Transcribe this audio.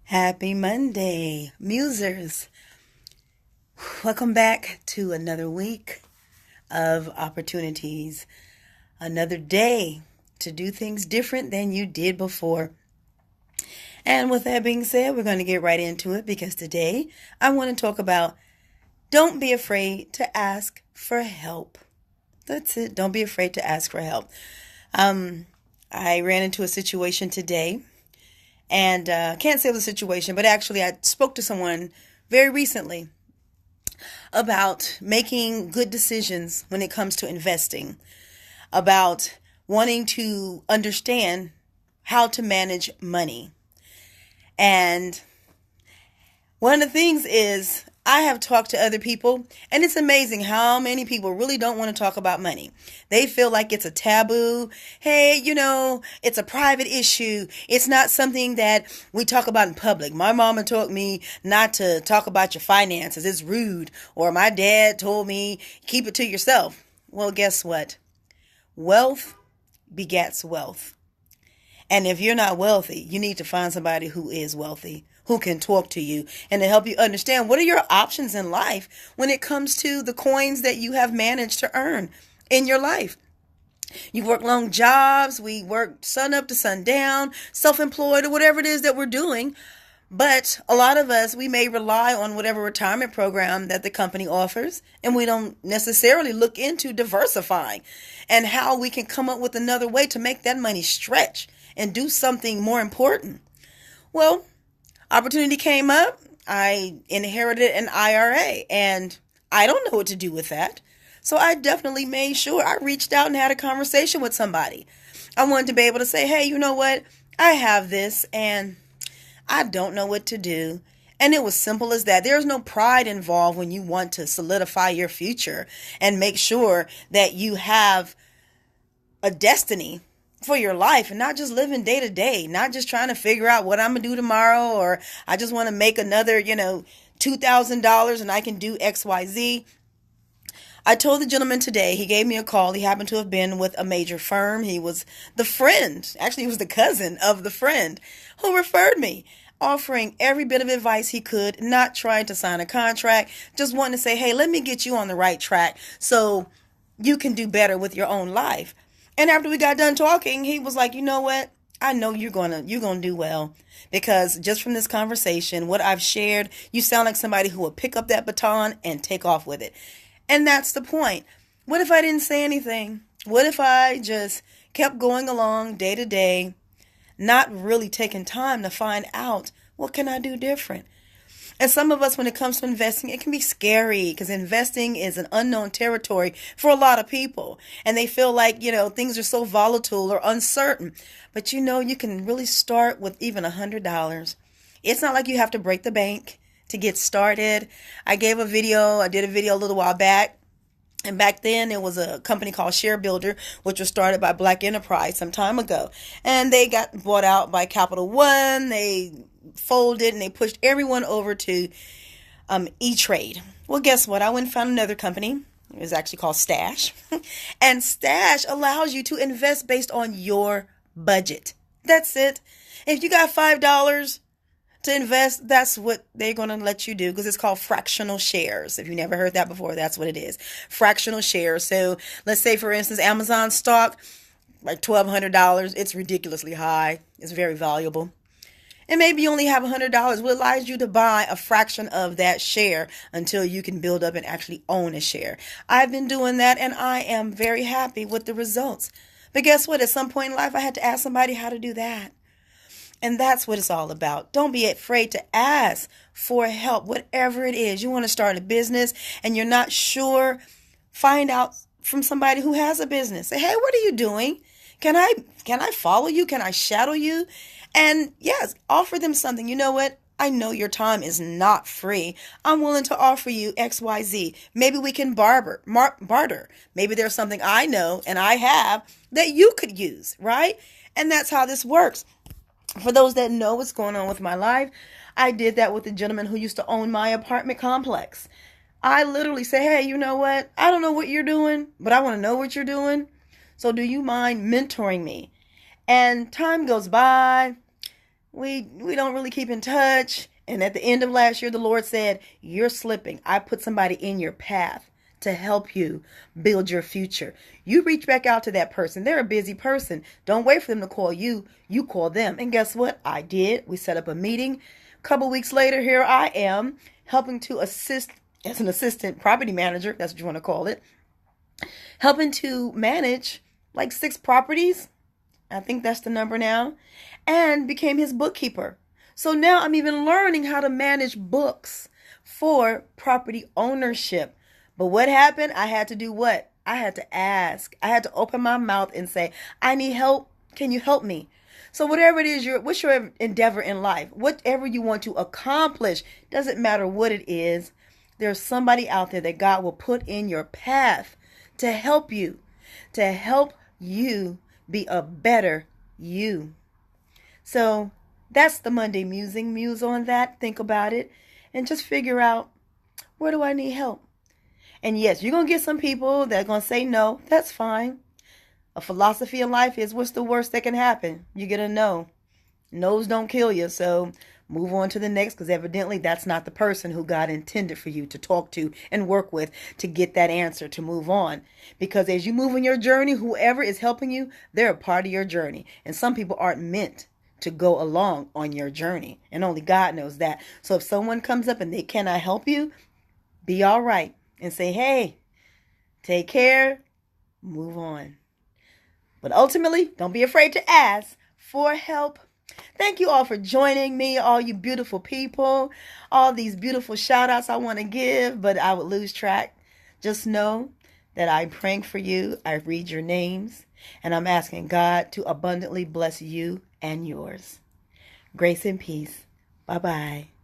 Happy Monday, Musers. Welcome back to another week of opportunities, another day to do things different than you did before. And with that being said, we're going to get right into it because today I want to talk about don't be afraid to ask for help. That's it. Don't be afraid to ask for help. I ran into a situation today and can't say the situation, but actually I spoke to someone very recently about making good decisions when it comes to investing, about wanting to understand how to manage money. And one of the things is I have talked to other people, and it's amazing how many people really don't want to talk about money. They feel like it's a taboo. Hey, it's a private issue. It's not something that we talk about in public. My mama taught me not to talk about your finances. It's rude. Or my dad told me, keep it to yourself. Well, guess what? Wealth begets wealth. And if you're not wealthy, you need to find somebody who is wealthy, who can talk to you and to help you understand what are your options in life when it comes to the coins that you have managed to earn in your life. You work long jobs, we work sun up to sun down, self-employed or whatever it is that we're doing. But a lot of us, we may rely on whatever retirement program that the company offers, and we don't necessarily look into diversifying and how we can come up with another way to make that money stretch and do something more important. Well, opportunity came up. I inherited an IRA and I don't know what to do with that. So I definitely made sure I reached out and had a conversation with somebody. I wanted to be able to say, hey, you know what? I have this and I don't know what to do. And it was simple as that. There's no pride involved when you want to solidify your future and make sure that you have a destiny for your life and not just living day to day, not just trying to figure out what I'm going to do tomorrow, or I just want to make another, $2,000 and I can do XYZ. I told the gentleman today, he gave me a call. He happened to have been with a major firm. He was the friend, actually he was the cousin of the friend who referred me, offering every bit of advice he could, not trying to sign a contract, just wanting to say, hey, let me get you on the right track so you can do better with your own life. And after we got done talking, he was like, you know what? I know you're gonna do well, because just from this conversation, what I've shared, you sound like somebody who will pick up that baton and take off with it. And that's the point. What if I didn't say anything? What if I just kept going along day to day, not really taking time to find out what can I do different? And some of us, when it comes to investing, it can be scary because investing is an unknown territory for a lot of people. And they feel like, things are so volatile or uncertain. But you can really start with even $100. It's not like you have to break the bank to get started. I did a video a little while back. And back then, it was a company called ShareBuilder, which was started by Black Enterprise some time ago. And they got bought out by Capital One. They folded and they pushed everyone over to E-Trade. Well, guess what? I went and found another company. It was actually called Stash. And Stash allows you to invest based on your budget. That's it. If you got $5 to invest, that's what they're going to let you do, because it's called fractional shares. If you never heard that before, that's what it is. Fractional shares. So let's say, for instance, Amazon stock, like $1,200. It's ridiculously high. It's very valuable. And maybe you only have $100. What allows you to buy a fraction of that share until you can build up and actually own a share. I've been doing that and I am very happy with the results. But guess what? At some point in life, I had to ask somebody how to do that. And that's what it's all about. Don't be afraid to ask for help, whatever it is. You want to start a business and you're not sure, find out from somebody who has a business. Say, hey, what are you doing? Can I follow you? Can I shadow you? And yes, offer them something. You know what? I know your time is not free. I'm willing to offer you XYZ. Maybe we can barter. Maybe there's something I know and I have that you could use, right? And that's how this works. For those that know what's going on with my life, I did that with a gentleman who used to own my apartment complex. I literally say, hey, you know what? I don't know what you're doing, but I want to know what you're doing. So do you mind mentoring me? And time goes by. we don't really keep in touch. And at the end of last year, the Lord said, you're slipping. I put somebody in your path to help you build your future. You reach back out to that person. They're a busy person. Don't wait for them to call you. You call them. And guess what? I did. We set up a meeting. A couple weeks later, here I am helping to assist as an assistant property manager. That's what you want to call it. Helping to manage like 6 properties. I think that's the number now. And became his bookkeeper. So now I'm even learning how to manage books for property ownership. But what happened? I had to do what? I had to ask. I had to open my mouth and say, I need help. Can you help me? So whatever it is, what's your endeavor in life? Whatever you want to accomplish, doesn't matter what it is. There's somebody out there that God will put in your path to help you be a better you. So that's the Monday musing. Muse on that. Think about it. And just figure out, where do I need help? And yes, you're going to get some people that are going to say no. That's fine. A philosophy in life is, what's the worst that can happen? You get a no. No's don't kill you. So move on to the next, because evidently that's not the person who God intended for you to talk to and work with to get that answer to move on. Because as you move on your journey, whoever is helping you, they're a part of your journey. And some people aren't meant to go along on your journey. And only God knows that. So if someone comes up and they cannot help you, be all right and say, hey, take care, move on. But ultimately, don't be afraid to ask for help. Thank you all for joining me, all you beautiful people, all these beautiful shout outs I want to give, but I would lose track. Just know that I'm praying for you. I read your names, and I'm asking God to abundantly bless you and yours. Grace and peace. Bye-bye.